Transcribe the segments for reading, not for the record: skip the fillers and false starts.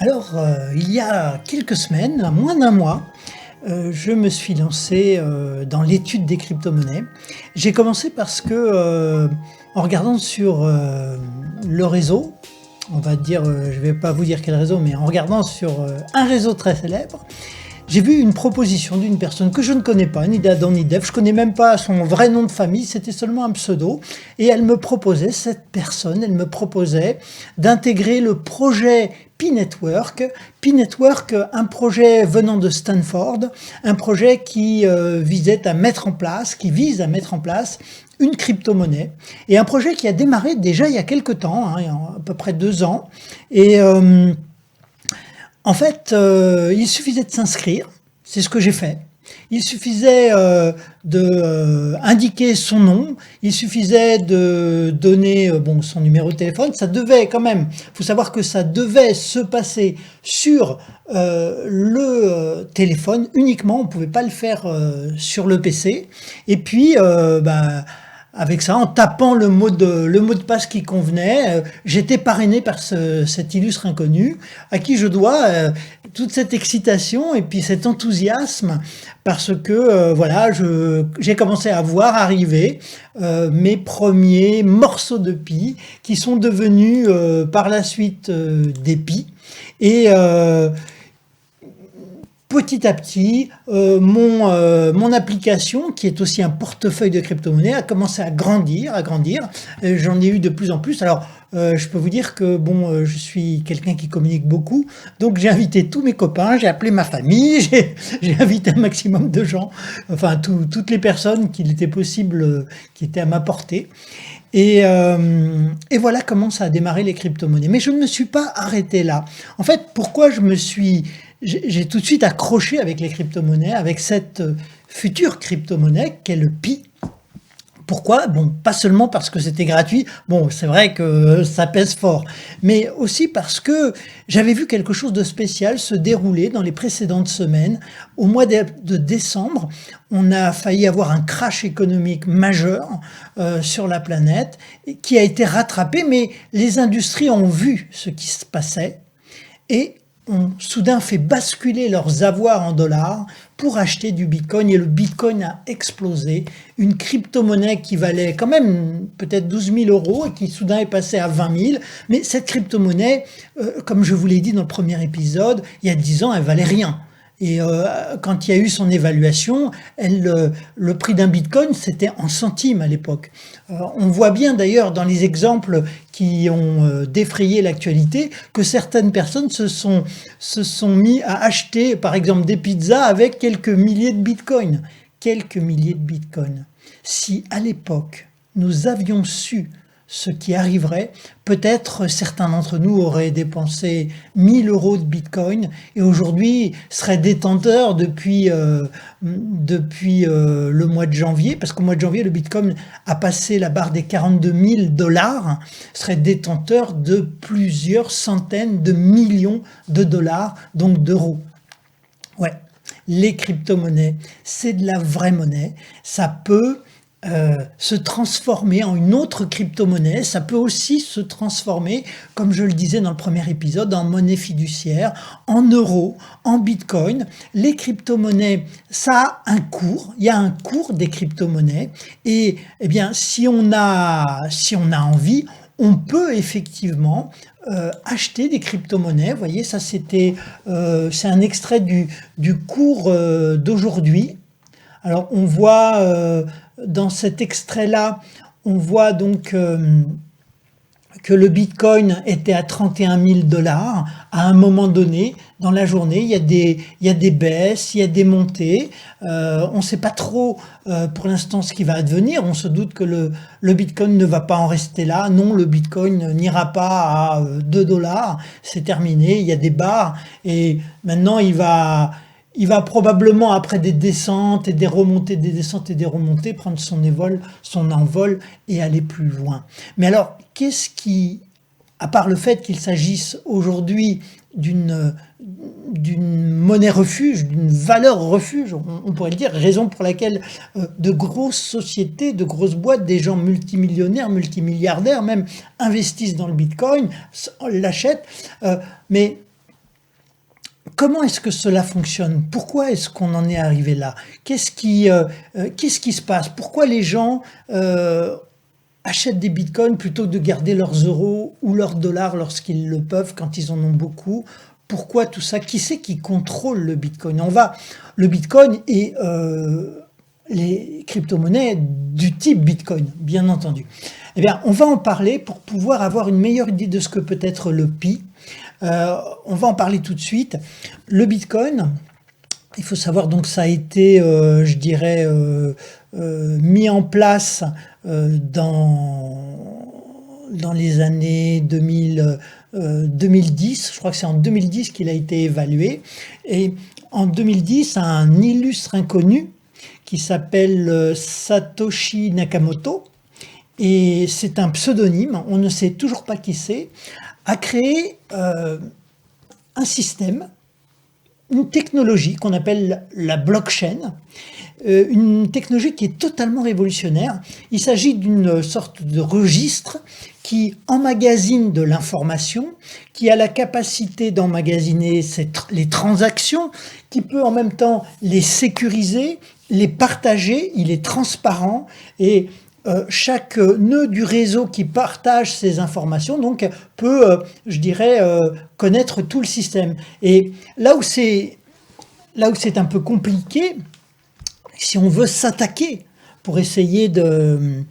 Alors, il y a quelques semaines, moins d'un mois, je me suis lancé, dans l'étude des cryptomonnaies. J'ai commencé parce que, en regardant sur, le réseau, on va dire, je ne vais pas vous dire quel réseau, mais en regardant sur, un réseau très célèbre, j'ai vu une proposition d'une personne que je ne connais pas, ni d'Adam ni d'Ève, je connais même pas son vrai nom de famille, c'était seulement un pseudo. Et elle me proposait, cette personne, elle me proposait d'intégrer le projet P-Network. P-Network, un projet venant de Stanford, un projet qui visait à mettre en place, qui vise à mettre en place une crypto-monnaie. Et un projet qui a démarré déjà il y a quelque temps, hein, il y a à peu près 2 ans. Et en fait, il suffisait de s'inscrire, c'est ce que j'ai fait. Il suffisait de indiquer son nom, il suffisait de donner bon, son numéro de téléphone. Ça devait quand même, il faut savoir que ça devait se passer sur le téléphone uniquement, on ne pouvait pas le faire sur le PC. Et puis, avec ça, en tapant le mot de passe qui convenait, j'étais parrainé par cet illustre inconnu à qui je dois toute cette excitation et puis cet enthousiasme parce que voilà, j'ai commencé à voir arriver mes premiers morceaux de pie qui sont devenus par la suite des pies. Et petit à petit, mon application, qui est aussi un portefeuille de crypto-monnaie, a commencé à grandir, à grandir. J'en ai eu de plus en plus. Alors, je peux vous dire que bon, je suis quelqu'un qui communique beaucoup, donc j'ai invité tous mes copains, j'ai appelé ma famille, j'ai invité un maximum de gens, enfin toutes les personnes qu'il était possible, qui étaient à ma portée. Et voilà comment ça a démarré les crypto-monnaies. Mais je ne me suis pas arrêté là. En fait, pourquoi j'ai tout de suite accroché avec les crypto-monnaies, avec cette future crypto-monnaie qu'est le Pi. Pourquoi? Bon, pas seulement parce que c'était gratuit, bon, c'est vrai que ça pèse fort, mais aussi parce que j'avais vu quelque chose de spécial se dérouler dans les précédentes semaines. Au mois de décembre, on a failli avoir un crash économique majeur sur la planète qui a été rattrapé, mais les industries ont vu ce qui se passait et ont soudain fait basculer leurs avoirs en dollars pour acheter du bitcoin, et le bitcoin a explosé. Une crypto-monnaie qui valait quand même peut-être 12 000 euros et qui soudain est passée à 20 000. Mais cette crypto-monnaie, comme je vous l'ai dit dans le premier épisode, il y a 10 ans, elle valait rien. Et quand il y a eu son évaluation, le prix d'un bitcoin, c'était en centimes à l'époque. On voit bien d'ailleurs dans les exemples qui ont défrayé l'actualité que certaines personnes se sont mis à acheter par exemple des pizzas avec quelques milliers de bitcoins. Quelques milliers de bitcoins. Si à l'époque nous avions su ce qui arriverait, peut-être certains d'entre nous auraient dépensé 1000 euros de bitcoin et aujourd'hui seraient détenteurs depuis le mois de janvier, parce qu'au mois de janvier le bitcoin a passé la barre des 42 000 dollars, seraient détenteurs de plusieurs centaines de millions de dollars, donc d'euros. Ouais, les crypto-monnaies, c'est de la vraie monnaie, ça peut se transformer en une autre crypto-monnaie, ça peut aussi se transformer, comme je le disais dans le premier épisode, en monnaie fiduciaire, en euros, en bitcoin. Les crypto-monnaies, ça a un cours, il y a un cours des crypto-monnaies, et eh bien, si on a envie, on peut effectivement acheter des crypto-monnaies. Vous voyez, ça c'est un extrait du cours d'aujourd'hui. Alors on voit dans cet extrait-là, on voit donc que le bitcoin était à 31 000 dollars à un moment donné dans la journée. Il y a des baisses, il y a des montées. On ne sait pas trop pour l'instant ce qui va advenir. On se doute que le bitcoin ne va pas en rester là. Non, le bitcoin n'ira pas à 2 dollars. C'est terminé. Il y a des barres et maintenant il va probablement, après des descentes et des remontées, des descentes et des remontées, prendre son envol et aller plus loin. Mais alors, qu'est-ce qui, à part le fait qu'il s'agisse aujourd'hui d'une monnaie refuge, d'une valeur refuge, on pourrait le dire, raison pour laquelle de grosses sociétés, de grosses boîtes, des gens multimillionnaires, multimilliardaires même, investissent dans le bitcoin, l'achètent, mais comment est-ce que cela fonctionne? Pourquoi est-ce qu'on en est arrivé là? Qu'est-ce qui se passe? Pourquoi les gens achètent des bitcoins plutôt que de garder leurs euros ou leurs dollars lorsqu'ils le peuvent, quand ils en ont beaucoup? Pourquoi tout ça? Qui c'est qui contrôle le bitcoin? Le bitcoin et les crypto-monnaies du type bitcoin, bien entendu. Eh bien, on va en parler pour pouvoir avoir une meilleure idée de ce que peut être le Pi. On va en parler tout de suite. Le bitcoin, il faut savoir, donc ça a été, je dirais, mis en place dans les années 2010, je crois que c'est en 2010 qu'il a été évalué, et en 2010, un illustre inconnu qui s'appelle Satoshi Nakamoto, et c'est un pseudonyme, on ne sait toujours pas qui c'est, a créé un système, une technologie qu'on appelle la blockchain, une technologie qui est totalement révolutionnaire. Il s'agit d'une sorte de registre qui emmagasine de l'information, qui a la capacité d'emmagasiner les transactions, qui peut en même temps les sécuriser, les partager, il est transparent et chaque nœud du réseau qui partage ces informations donc peut, je dirais, connaître tout le système. Et là où c'est un peu compliqué, si on veut s'attaquer pour essayer d'entrer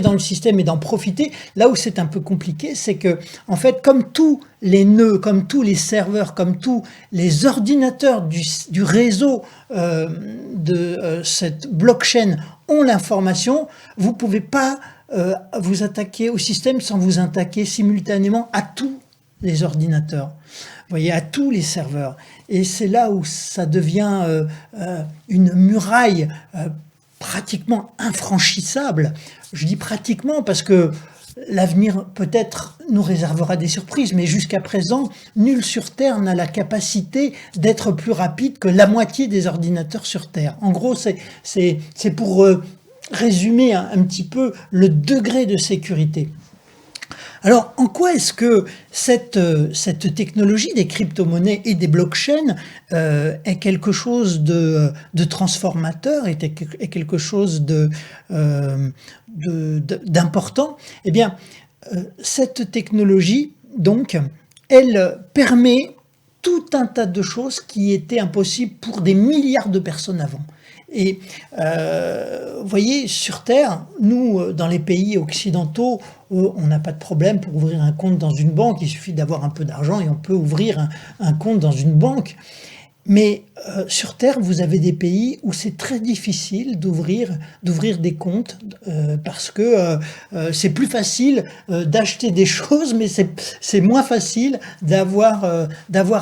dans le système et d'en profiter, là où c'est un peu compliqué, c'est que, en fait, comme tous les nœuds, comme tous les serveurs, comme tous les ordinateurs du réseau de cette blockchain ont l'information, vous ne pouvez pas vous attaquer au système sans vous attaquer simultanément à tous les ordinateurs, vous voyez, à tous les serveurs. Et c'est là où ça devient une muraille pratiquement infranchissable. Je dis pratiquement parce que l'avenir peut-être nous réservera des surprises, mais jusqu'à présent, nul sur Terre n'a la capacité d'être plus rapide que la moitié des ordinateurs sur Terre. En gros, c'est pour résumer un petit peu le degré de sécurité. Alors, en quoi est-ce que cette technologie des crypto-monnaies et des blockchains est quelque chose de transformateur, est quelque chose d'important? Eh bien, cette technologie, donc, elle permet tout un tas de choses qui étaient impossibles pour des milliards de personnes avant. Et vous voyez, sur Terre, nous, dans les pays occidentaux, on n'a pas de problème pour ouvrir un compte dans une banque. Il suffit d'avoir un peu d'argent et on peut ouvrir un compte dans une banque. Mais sur Terre, vous avez des pays où c'est très difficile d'ouvrir des comptes parce que c'est plus facile d'acheter des choses, mais c'est moins facile d'avoir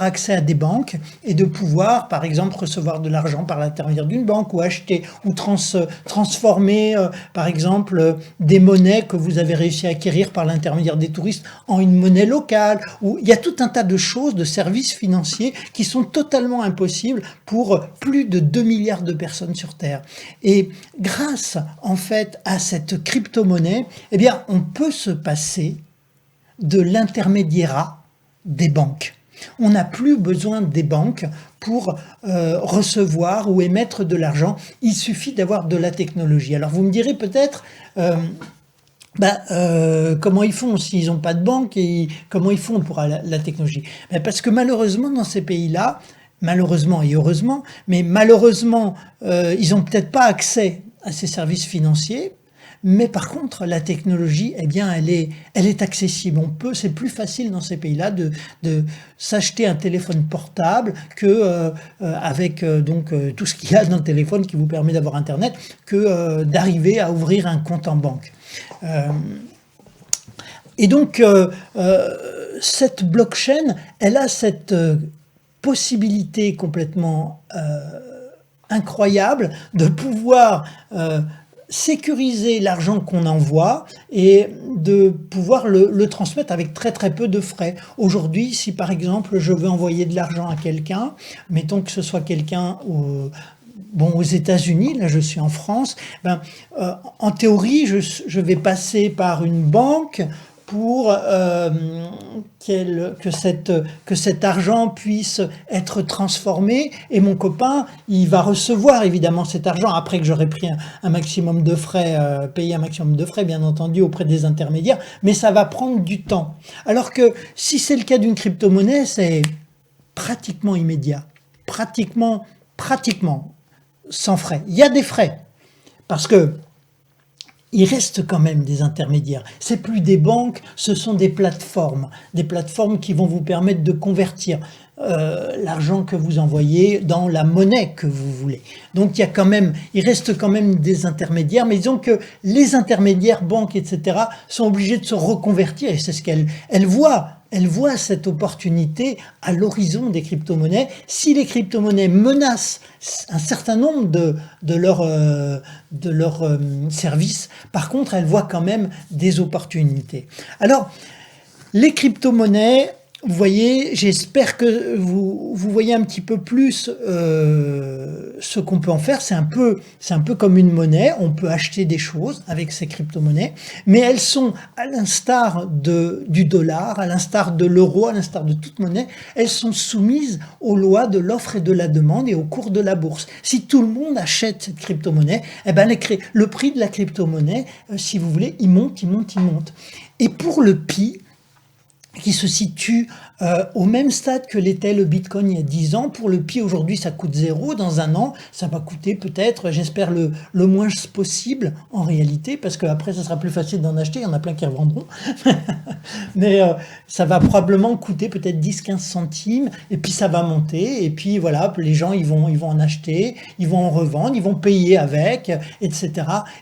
accès à des banques et de pouvoir, par exemple, recevoir de l'argent par l'intermédiaire d'une banque ou acheter ou transformer, par exemple, des monnaies que vous avez réussi à acquérir par l'intermédiaire des touristes en une monnaie locale. Il y a tout un tas de choses, de services financiers qui sont totalement impossible pour plus de 2 milliards de personnes sur Terre. Et grâce, en fait, à cette crypto-monnaie, eh bien, on peut se passer de l'intermédiaire des banques. On n'a plus besoin des banques pour recevoir ou émettre de l'argent. Il suffit d'avoir de la technologie. Alors, vous me direz peut-être... comment ils font s'ils n'ont pas de banque et comment ils font pour la technologie? Parce que malheureusement, dans ces pays-là, malheureusement et heureusement, mais malheureusement, ils n'ont peut-être pas accès à ces services financiers, mais par contre, la technologie, eh bien, elle est accessible. C'est plus facile dans ces pays-là de s'acheter un téléphone portable que avec tout ce qu'il y a dans le téléphone qui vous permet d'avoir Internet, que d'arriver à ouvrir un compte en banque. Et donc, cette blockchain, elle a cette possibilité complètement incroyable de pouvoir sécuriser l'argent qu'on envoie et de pouvoir le transmettre avec très très peu de frais. Aujourd'hui, si par exemple je veux envoyer de l'argent à quelqu'un, mettons que ce soit quelqu'un aux États-Unis, là je suis en France, en théorie je vais passer par une banque pour que cet argent puisse être transformé, et mon copain, il va recevoir évidemment cet argent après que j'aurai pris un maximum de frais, payé un maximum de frais bien entendu auprès des intermédiaires, mais ça va prendre du temps. Alors que si c'est le cas d'une crypto-monnaie, c'est pratiquement immédiat, pratiquement sans frais. Il y a des frais, parce que il reste quand même des intermédiaires. C'est plus des banques, ce sont des plateformes qui vont vous permettre de convertir l'argent que vous envoyez dans la monnaie que vous voulez. Donc il reste quand même des intermédiaires, mais disons que les intermédiaires, banques, etc., sont obligés de se reconvertir, et c'est ce qu'elles voient. Elle voit cette opportunité à l'horizon des crypto-monnaies. Si les crypto-monnaies menacent un certain nombre de leurs services, par contre, elle voit quand même des opportunités. Alors, les crypto-monnaies, vous voyez, j'espère que vous voyez un petit peu plus ce qu'on peut en faire. C'est un peu comme une monnaie. On peut acheter des choses avec ces crypto-monnaies, mais elles sont, à l'instar du dollar, à l'instar de l'euro, à l'instar de toute monnaie, elles sont soumises aux lois de l'offre et de la demande et au cours de la bourse. Si tout le monde achète cette crypto-monnaie, eh ben le prix de la crypto-monnaie, si vous voulez, il monte. Et pour le Pi, qui se situe au même stade que l'était le Bitcoin il y a 10 ans. Pour le Pi, aujourd'hui, ça coûte 0. Dans un an, ça va coûter peut-être, j'espère, le moins possible en réalité, parce qu'après, ça sera plus facile d'en acheter. Il y en a plein qui revendront. Mais ça va probablement coûter peut-être 10-15 centimes, et puis ça va monter. Et puis voilà, les gens, ils vont en acheter, ils vont en revendre, ils vont payer avec, etc.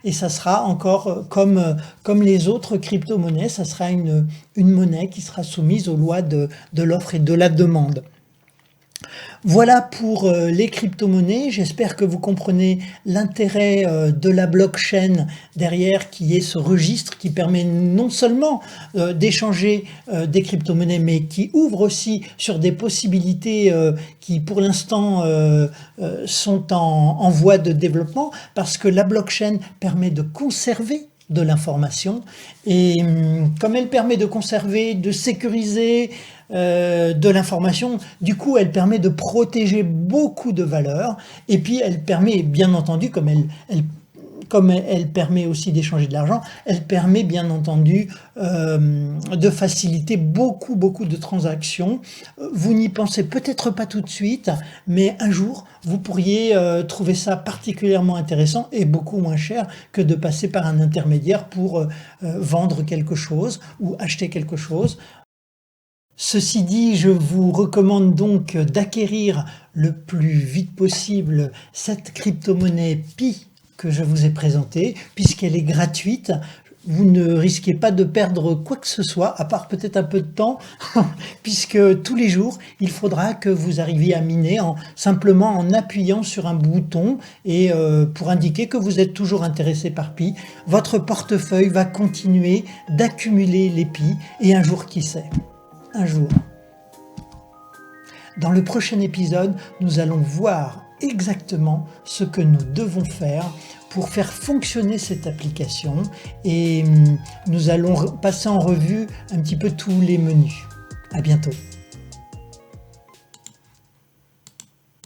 Et ça sera encore comme les autres crypto-monnaies, ça sera une monnaie qui sera soumise aux lois de l'offre et de la demande. Voilà pour les crypto-monnaies. J'espère que vous comprenez l'intérêt de la blockchain derrière, qui est ce registre qui permet non seulement d'échanger des crypto-monnaies, mais qui ouvre aussi sur des possibilités qui pour l'instant sont en voie de développement, parce que la blockchain permet de conserver de l'information, et comme elle permet de conserver, de sécuriser de l'information, du coup elle permet de protéger beaucoup de valeurs, et puis elle permet bien entendu, comme elle permet aussi d'échanger de l'argent, elle permet bien entendu de faciliter beaucoup de transactions. Vous n'y pensez peut-être pas tout de suite, mais un jour vous pourriez trouver ça particulièrement intéressant et beaucoup moins cher que de passer par un intermédiaire pour vendre quelque chose ou acheter quelque chose. Ceci dit, je vous recommande donc d'acquérir le plus vite possible cette crypto-monnaie Pi que je vous ai présentée, puisqu'elle est gratuite. Vous ne risquez pas de perdre quoi que ce soit, à part peut-être un peu de temps, puisque tous les jours, il faudra que vous arriviez à miner simplement en appuyant sur un bouton, et pour indiquer que vous êtes toujours intéressé par Pi. Votre portefeuille va continuer d'accumuler les Pi, et un jour, qui sait, un jour. Dans le prochain épisode, nous allons voir exactement ce que nous devons faire pour faire fonctionner cette application, et nous allons passer en revue un petit peu tous les menus. À bientôt.